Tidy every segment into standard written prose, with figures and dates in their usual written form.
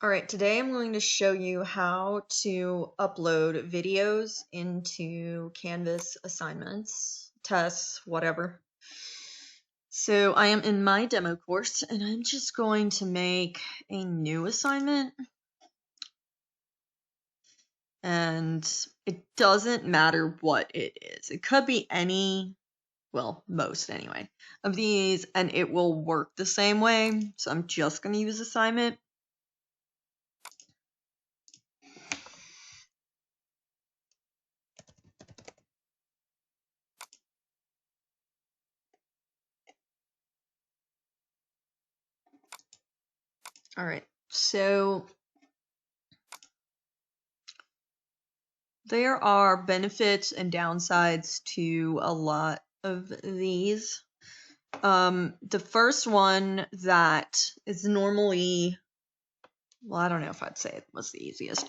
Alright, today I'm going to show you how to upload videos into Canvas assignments, tests, whatever. So I am in my demo course and I'm just going to make a new assignment. And it doesn't matter what it is. It could be any, well, most anyway, of these, and it will work the same way. So I'm just going to use assignment. All right, so there are benefits and downsides to a lot of these. The first one that is normally, well, I don't know if I'd say it was the easiest.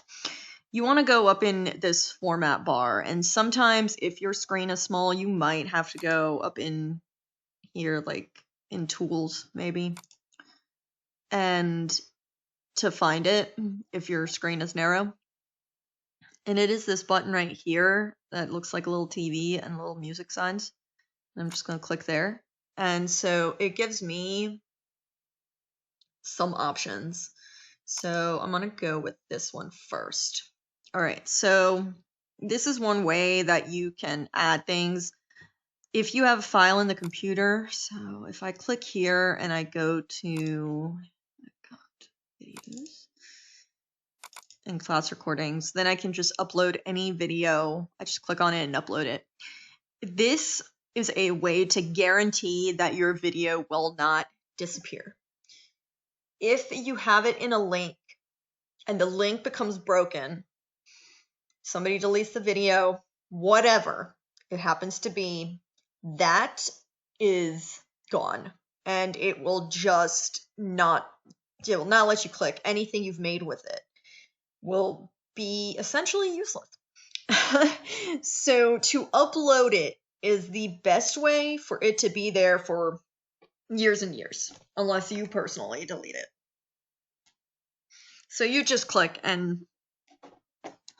You want to go up in this format bar, and sometimes if your screen is small, you might have to go up in here, like in tools, maybe, and to find it if your screen is narrow. And it is this button right here that looks like a little TV and little music signs. I'm just going to click there. And so it gives me some options. So I'm going to go with this one first. All right, so this is one way that you can add things. If you have a file in the computer, so if I click here and I go to videos and class recordings, then I can just upload any video. I just click on it and upload it. This is a way to guarantee that your video will not disappear. If you have it in a link and the link becomes broken, somebody deletes the video, whatever it happens to be, that is gone. And it will just not, it will not let you click. Anything you've made with it will be essentially useless. So to upload it is the best way for it to be there for years and years, unless you personally delete it. So you just click and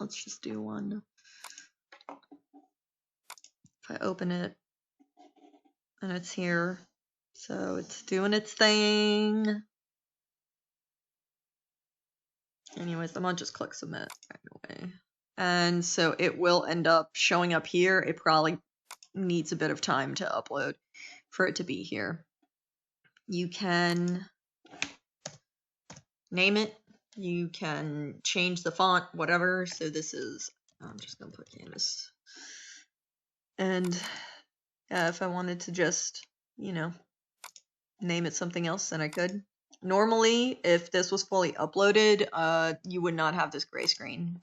let's just do one. If I open it and it's here, so it's doing its thing. Anyways, I'm gonna just click submit right away. And so it will end up showing up here. It probably needs a bit of time to upload for it to be here. You can name it. You can change the font, whatever. So this is, I'm just gonna put Canvas. And if I wanted to just, name it something else, then I could. Normally, if this was fully uploaded, you would not have this gray screen.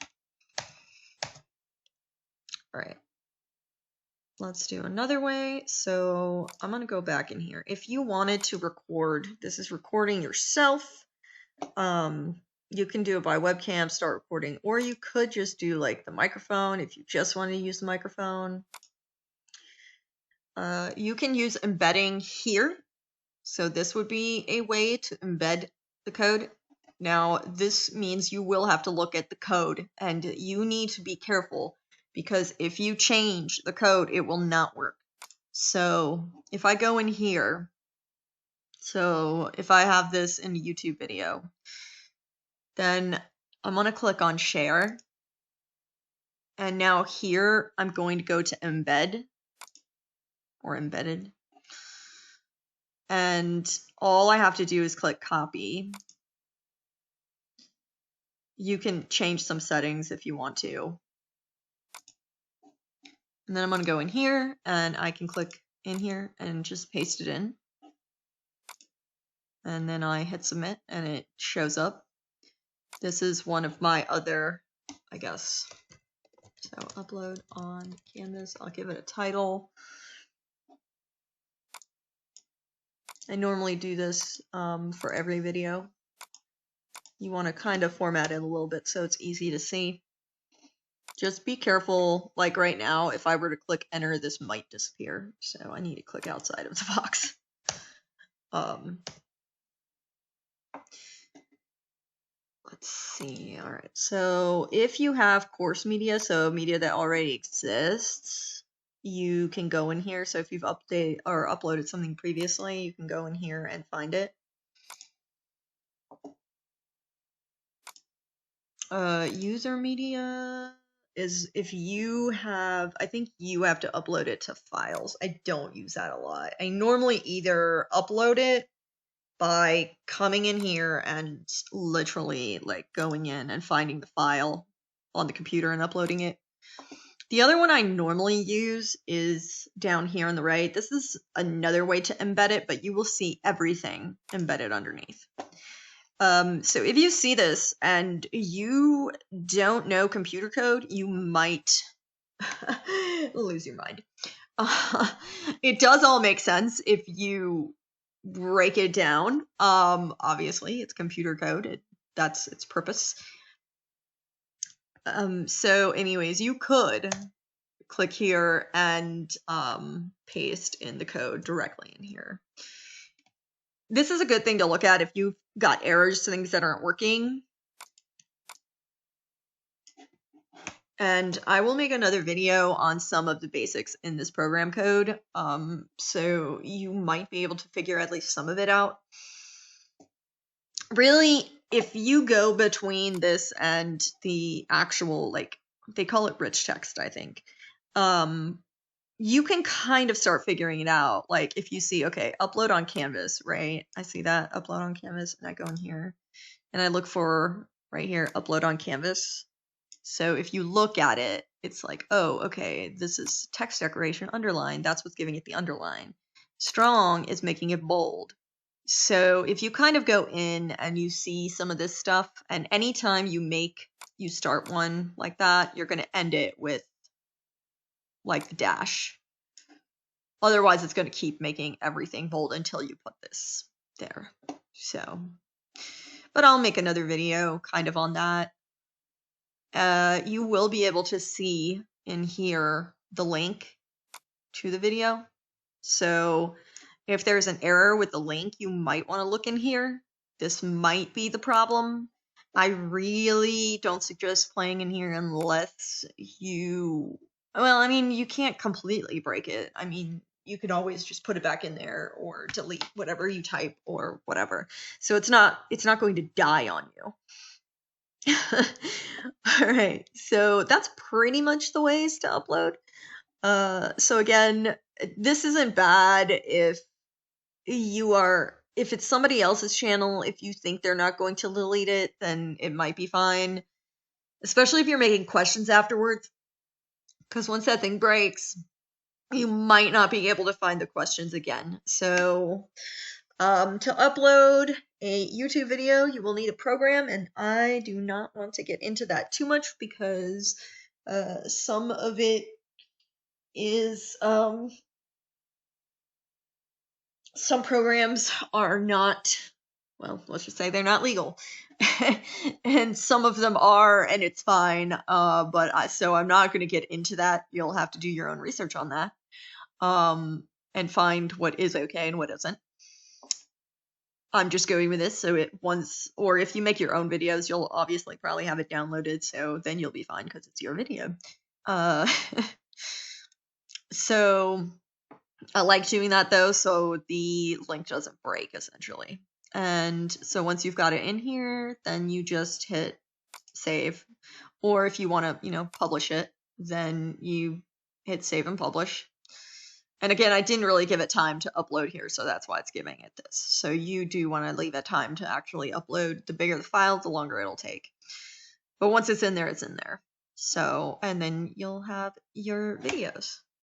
All right. Let's do another way. So I'm going to go back in here. If you wanted to record, this is recording yourself. You can do it by webcam, start recording, or you could just do like the microphone if you just want to use the microphone. You can use embedding here. So this would be a way to embed the code. Now, this means you will have to look at the code, and you need to be careful because if you change the code, it will not work. So if I go in here, so if I have this in a YouTube video, then I'm going to click on share. And now here, I'm going to go to embed or embedded. And all I have to do is click copy. You can change some settings if you want to. And then I'm going to go in here and I can click in here and just paste it in. And then I hit submit and it shows up. This is one of my other, I guess. So upload on Canvas. I'll give it a title. I normally do this for every video. You want to kind of format it a little bit so it's easy to see. Just be careful, like right now, if I were to click enter, this might disappear. So I need to click outside of the box. Let's let's see. All right. So if you have course media, so media that already exists, you can go in here. So if you've updated or uploaded something previously, you can go in here and find it. User media is if you have, I think you have to upload it to files. I don't use that a lot. I normally either upload it by coming in here and literally like going in and finding the file on the computer and uploading it. The other one I normally use is down here on the right. This is another way to embed it, but you will see everything embedded underneath. So if you see this and you don't know computer code, you might lose your mind. It does all make sense if you break it down. Obviously, it's computer code. That's its purpose. So anyways, you could click here and paste in the code directly in here. This is a good thing to look at if you've got errors to things that aren't working. And I will make another video on some of the basics in this program code. So you might be able to figure at least some of it out. Really, if you go between this and the actual, like, they call it rich text, I think. You can kind of start figuring it out. Like if you see, okay, upload on Canvas, right? I see that, upload on Canvas, and I go in here and I look for right here, upload on Canvas. So if you look at it, it's like, oh, okay, this is text decoration underline. That's what's giving it the underline. Strong is making it bold. So if you kind of go in and you see some of this stuff, and anytime you start one like that, you're going to end it with like the dash. Otherwise, it's going to keep making everything bold until you put this there. So, but I'll make another video kind of on that. You will be able to see in here the link to the video. So if there's an error with the link, you might want to look in here. This might be the problem. I really don't suggest playing in here unless you, well, I mean, you can't completely break it. I mean, you could always just put it back in there or delete whatever you type or whatever. So it's not going to die on you. All right, so that's pretty much the ways to upload. So again, this isn't bad if it's somebody else's channel. If you think they're not going to delete it, then it might be fine, especially if you're making questions afterwards, because once that thing breaks, you might not be able to find the questions again. So to upload a YouTube video, you will need a program, and I do not want to get into that too much because some of it is some programs are not, well, let's just say they're not legal. And some of them are, and it's fine. So I'm not going to get into that. You'll have to do your own research on that and find what is okay and what isn't. I'm just going with this, so or if you make your own videos, you'll obviously probably have it downloaded, so then you'll be fine because it's your video. So I like doing that though, so the link doesn't break essentially. And so once you've got it in here, then you just hit save. Or if you want to, publish it, then you hit save and publish. And again, I didn't really give it time to upload here, so that's why it's giving it this. So you do want to leave it time to actually upload. The bigger the file, the longer it'll take. But once it's in there, it's in there. So, and then you'll have your videos.